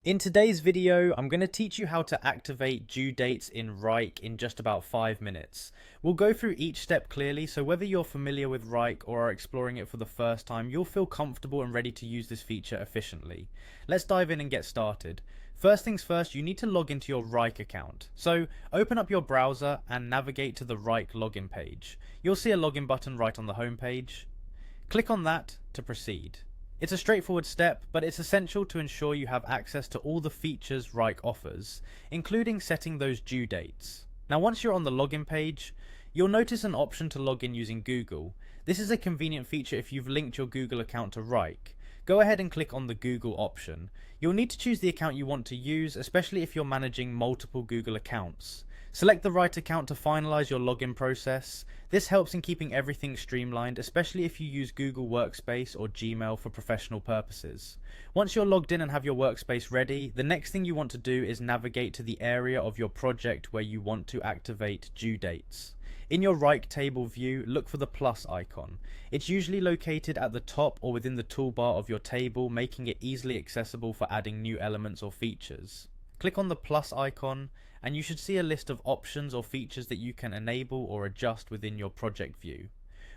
In today's video, I'm going to teach you how to activate due dates in Wrike in just about 5 minutes. We'll go through each step clearly, so whether you're familiar with Wrike or are exploring it for the first time, you'll feel comfortable and ready to use this feature efficiently. Let's dive in and get started. First things first, you need to log into your Wrike account. So open up your browser and navigate to the Wrike login page. You'll see a login button right on the home page. Click on that to proceed. It's a straightforward step, but it's essential to ensure you have access to all the features Wrike offers, including setting those due dates. Now once you're on the login page, you'll notice an option to log in using Google. This is a convenient feature if you've linked your Google account to Wrike. Go ahead and click on the Google option. You'll need to choose the account you want to use, especially if you're managing multiple Google accounts. Select the right account to finalize your login process. This helps in keeping everything streamlined, especially if you use Google Workspace or Gmail for professional purposes. Once you're logged in and have your workspace ready, the next thing you want to do is navigate to the area of your project where you want to activate due dates. In your Wrike table view, look for the plus icon. It's usually located at the top or within the toolbar of your table, making it easily accessible for adding new elements or features. Click on the plus icon and you should see a list of options or features that you can enable or adjust within your project view.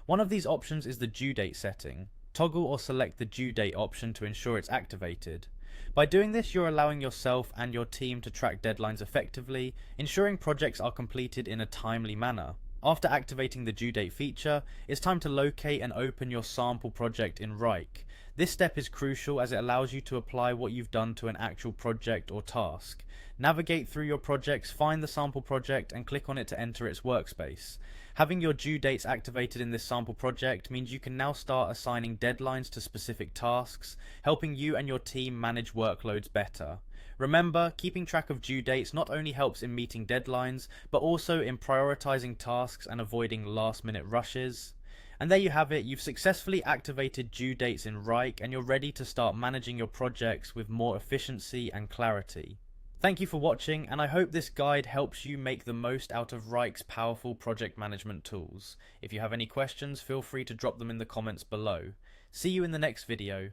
One of these options is the due date setting. Toggle or select the due date option to ensure it's activated. By doing this, you're allowing yourself and your team to track deadlines effectively, ensuring projects are completed in a timely manner. After activating the due date feature, it's time to locate and open your sample project in Wrike. This step is crucial as it allows you to apply what you've done to an actual project or task. Navigate through your projects, find the sample project and click on it to enter its workspace. Having your due dates activated in this sample project means you can now start assigning deadlines to specific tasks, helping you and your team manage workloads better. Remember, keeping track of due dates not only helps in meeting deadlines, but also in prioritizing tasks and avoiding last-minute rushes. And there you have it, you've successfully activated due dates in Wrike and you're ready to start managing your projects with more efficiency and clarity. Thank you for watching, and I hope this guide helps you make the most out of Wrike's powerful project management tools. If you have any questions, feel free to drop them in the comments below. See you in the next video.